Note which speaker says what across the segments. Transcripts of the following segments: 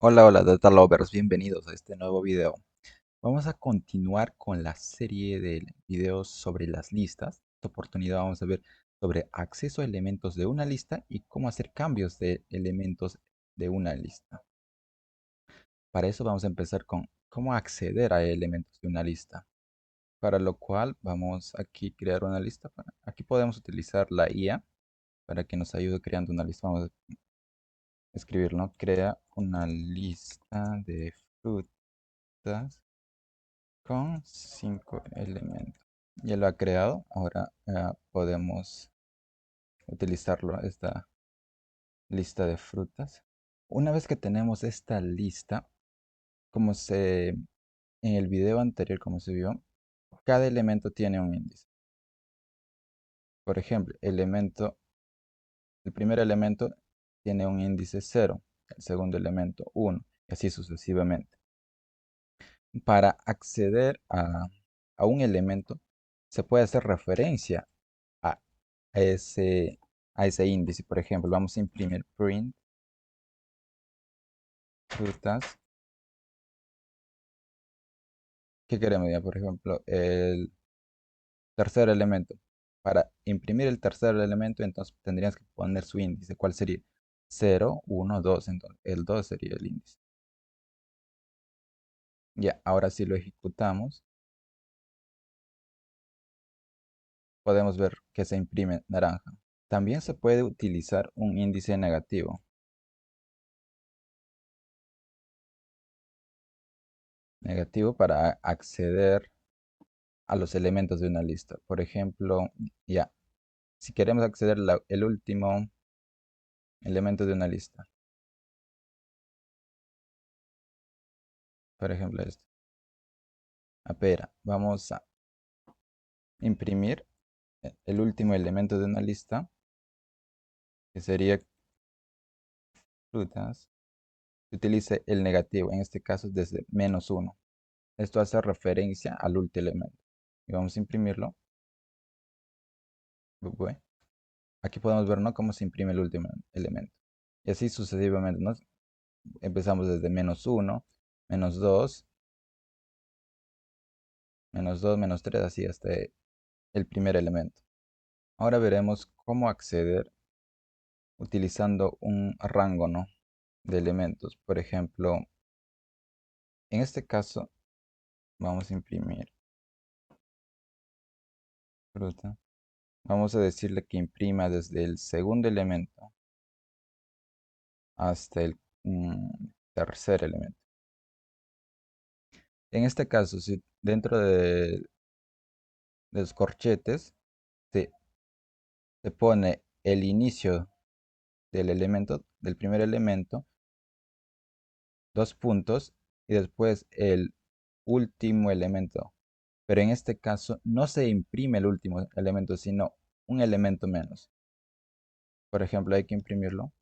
Speaker 1: Hola, hola Data Lovers, bienvenidos a este nuevo video. Vamos a continuar con la serie de videos sobre las listas. Esta oportunidad vamos a ver sobre acceso a elementos de una lista y cómo hacer cambios de elementos de una lista. Para eso vamos a empezar con cómo acceder a elementos de una lista. Para lo cual vamos aquí a crear una lista. Aquí podemos utilizar la IA para que nos ayude creando una lista. Vamos a escribir, ¿no? Crea una lista de frutas con 5 elementos. Ya lo ha creado. Ahora podemos utilizarlo, esta lista de frutas. Una vez que tenemos esta lista, en el video anterior, como se vio, cada elemento tiene un índice. Por ejemplo, el primer elemento tiene un índice 0, el segundo elemento 1, y así sucesivamente. Para acceder a un elemento, se puede hacer referencia a a ese, a ese índice. Por ejemplo, vamos a imprimir print frutas. ¿Qué queremos ya? Por ejemplo, el tercer elemento. Para imprimir el tercer elemento, entonces tendríamos que poner su índice. ¿Cuál sería? 0, 1, 2. Entonces, el 2 sería el índice. Ya, ahora si lo ejecutamos, podemos ver que se imprime naranja. También se puede utilizar un índice negativo. Negativo para acceder a los elementos de una lista. Por ejemplo, ya, si queremos acceder al último elemento de una lista, por ejemplo este, a pera, vamos a imprimir el último elemento de una lista, que sería frutas, se utilice el negativo, en este caso desde -1. Esto hace referencia al último elemento. Y vamos a imprimirlo. Bueno, aquí podemos ver, ¿no?, cómo se imprime el último elemento. Y así sucesivamente, ¿no? Empezamos desde -1, -2, -2, -3, así hasta el primer elemento. Ahora veremos cómo acceder utilizando un rango, ¿no?, de elementos. Por ejemplo, en este caso vamos a imprimir fruta. Vamos a decirle que imprima desde el segundo elemento hasta el tercer elemento. En este caso, si dentro de los corchetes se, se pone el inicio del elemento, del primer elemento, dos puntos y después el último elemento. Pero en este caso no se imprime el último elemento, sino un elemento menos. Por ejemplo, hay que imprimirlo.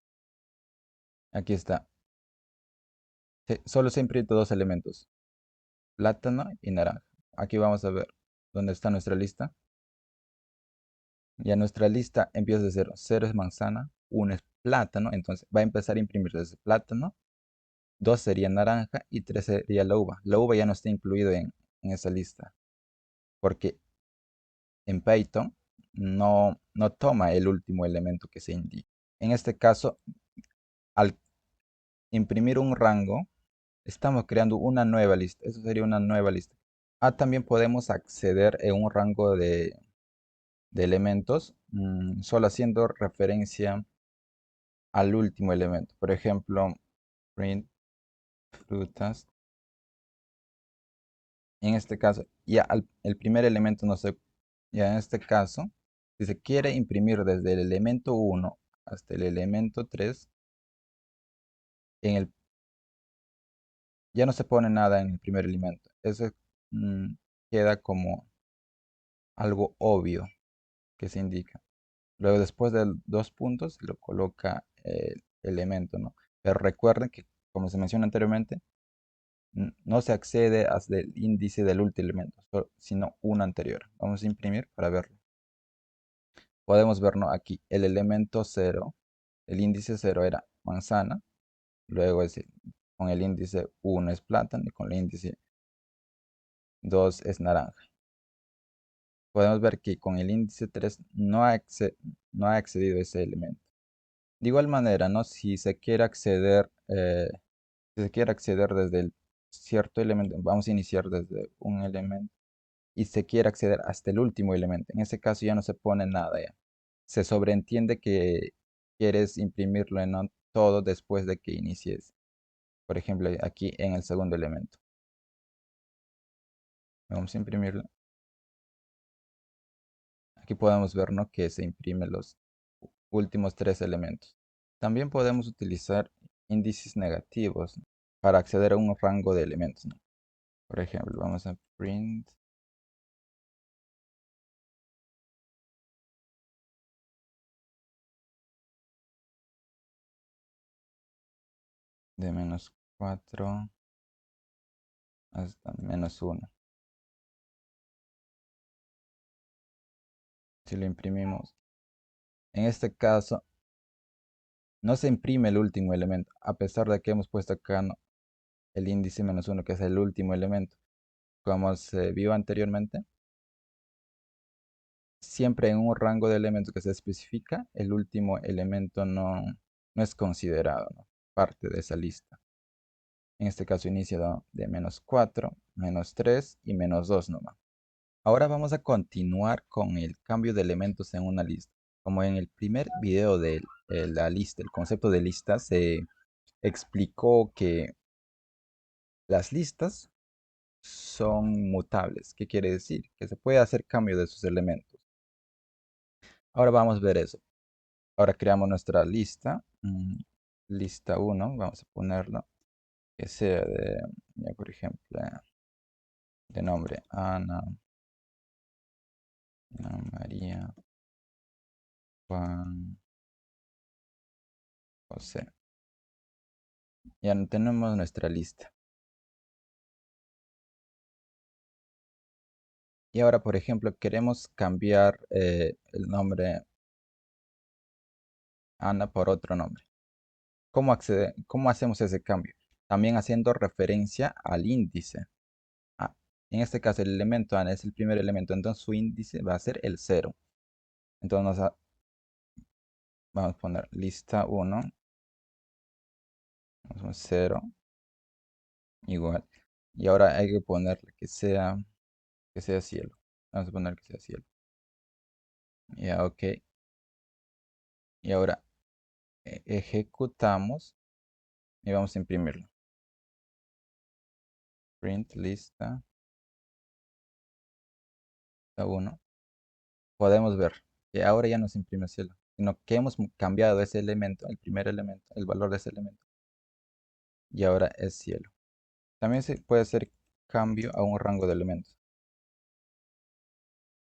Speaker 1: Aquí está. Solo se imprime dos elementos, plátano y naranja. Aquí vamos a ver dónde está nuestra lista. Ya nuestra lista empieza de cero. 0 es manzana, 1 es plátano, entonces va a empezar a imprimir desde plátano, 2 sería naranja y 3 sería la uva. La uva ya no está incluido en esa lista, porque en Python no toma el último elemento que se indica. En este caso, al imprimir un rango, estamos creando una nueva lista. Eso sería una nueva lista. También podemos acceder en un rango de elementos, solo haciendo referencia al último elemento. Por ejemplo, print frutas. En este caso, ya el primer elemento no se... Ya en este caso, si se quiere imprimir desde el elemento 1 hasta el elemento 3, en el, ya no se pone nada en el primer elemento. Eso mm, queda como algo obvio que se indica. Luego, después de dos puntos, lo coloca el elemento, ¿no? Pero recuerden que, como se menciona anteriormente, no se accede hasta el índice del último elemento, sino uno anterior. Vamos a imprimir para verlo. Podemos ver, ¿no?, aquí el elemento 0, el índice 0 era manzana, luego es con el índice 1 es plátano y con el índice 2 es naranja. Podemos ver que con el índice 3 no ha accedido ese elemento. De igual manera, ¿no? Si se quiere acceder desde el cierto elemento, vamos a iniciar desde un elemento y se quiere acceder hasta el último elemento. En ese caso ya no se pone nada ya. Se sobreentiende que quieres imprimirlo en todo después de que inicies. Por ejemplo, aquí en el segundo elemento. Vamos a imprimirlo. Aquí podemos ver, ¿no?, que se imprimen los últimos tres elementos. También podemos utilizar índices negativos, ¿no?, para acceder a un rango de elementos, ¿no? Por ejemplo, vamos a print de -4 hasta -1. Si lo imprimimos, en este caso no se imprime el último elemento, a pesar de que hemos puesto acá, ¿no?, el índice -1, que es el último elemento. Como se vio anteriormente, siempre en un rango de elementos que se especifica, el último elemento no es considerado, ¿no?, parte de esa lista. En este caso inicia de -4, -3 y -2 nomás. Ahora vamos a continuar con el cambio de elementos en una lista. Como en el primer video de la lista, el concepto de lista, se explicó que las listas son mutables. ¿Qué quiere decir? Que se puede hacer cambio de sus elementos. Ahora vamos a ver eso. Ahora creamos nuestra lista. Lista 1, vamos a ponerlo que sea ya, por ejemplo, de nombre Ana, María, Juan, José. Ya tenemos nuestra lista. Y ahora, por ejemplo, queremos cambiar el nombre Ana por otro nombre. ¿Cómo hacemos ese cambio? También haciendo referencia al índice. Ah, en este caso, el elemento Ana es el primer elemento, entonces su índice va a ser el 0. Entonces vamos a poner lista 1, vamos a poner 0, igual. Y ahora hay que ponerle que sea cielo. Vamos a poner que sea cielo. Ya, ok. Y ahora ejecutamos y vamos a imprimirlo. Print lista 1. Podemos ver que ahora ya no se imprime cielo, sino que hemos cambiado ese elemento, el primer elemento, el valor de ese elemento, y ahora es cielo. También se puede hacer cambio a un rango de elementos.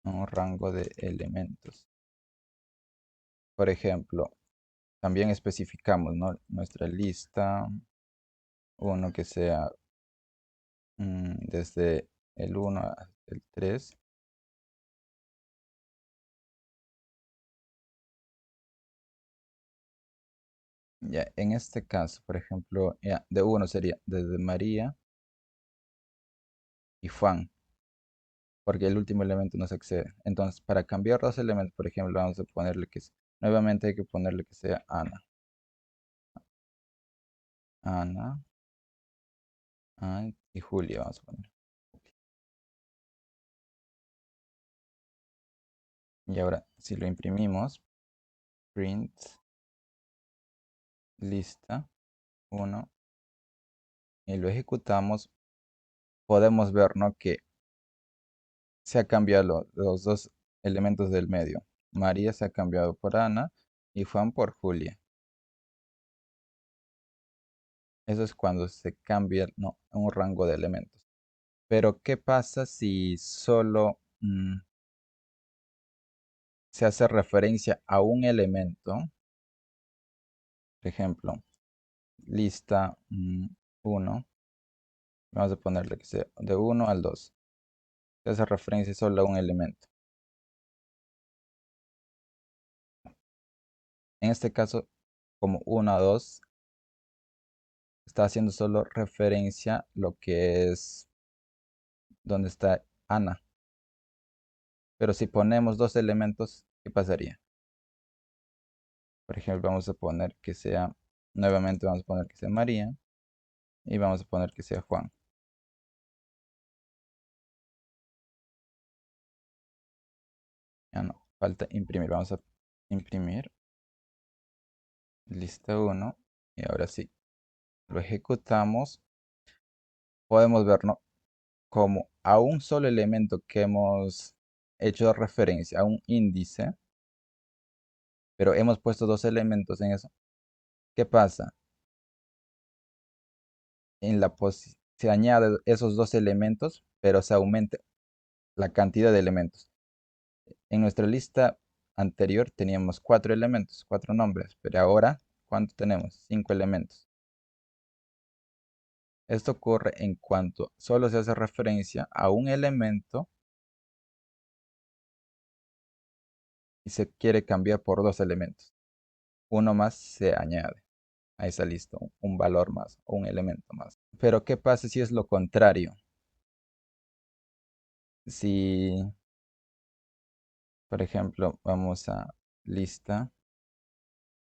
Speaker 1: Un rango de elementos. Por ejemplo, también especificamos, ¿no?, nuestra lista, uno que sea desde el 1 hasta el 3. Ya, en este caso, por ejemplo, ya, de 1 sería desde María y Juan, porque el último elemento no se accede. Entonces, para cambiar los elementos, por ejemplo, vamos a ponerle nuevamente hay que ponerle que sea Ana. Ana, y Julia, vamos a poner. Y ahora, si lo imprimimos, print lista 1 y lo ejecutamos, podemos ver, ¿no?, que se ha cambiado los dos elementos del medio. María se ha cambiado por Ana y Juan por Julia. Eso es cuando se cambia, ¿no?, un rango de elementos. Pero, ¿qué pasa si solo se hace referencia a un elemento? Por ejemplo, lista 1. Vamos a ponerle que sea de 1 al 2. Se hace referencia solo a un elemento. En este caso, como 1 a 2 está haciendo solo referencia lo que es donde está Ana. Pero si ponemos dos elementos, ¿qué pasaría? Por ejemplo, vamos a poner que sea, nuevamente vamos a poner que sea María y vamos a poner que sea Juan. Ya no, falta imprimir. Vamos a imprimir. Lista 1. Y ahora sí, lo ejecutamos. Podemos ver, ¿no? Como a un solo elemento que hemos hecho referencia, a un índice, pero hemos puesto dos elementos en eso. ¿Qué pasa? Se añade esos dos elementos, pero se aumenta la cantidad de elementos. En nuestra lista anterior teníamos cuatro elementos, cuatro nombres, pero ahora, ¿cuánto tenemos? Cinco elementos. Esto ocurre en cuanto solo se hace referencia a un elemento y se quiere cambiar por dos elementos. Uno más se añade a esa lista, un valor más o un elemento más. Pero ¿qué pasa si es lo contrario? Si, por ejemplo, vamos a lista,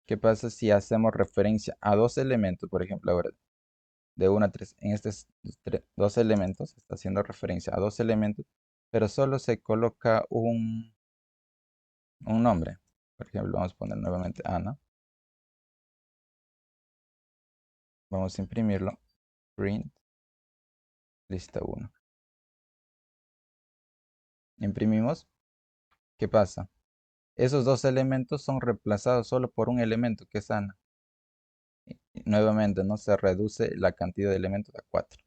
Speaker 1: ¿qué pasa si hacemos referencia a dos elementos? Por ejemplo, ahora de 1 a 3, en estos dos elementos, está haciendo referencia a dos elementos, pero solo se coloca un nombre. Por ejemplo, vamos a poner nuevamente Ana. Vamos a imprimirlo. Print, lista 1. Imprimimos. ¿Qué pasa? Esos dos elementos son reemplazados solo por un elemento que es Ana. Y nuevamente, ¿no? Se reduce la cantidad de elementos a 4.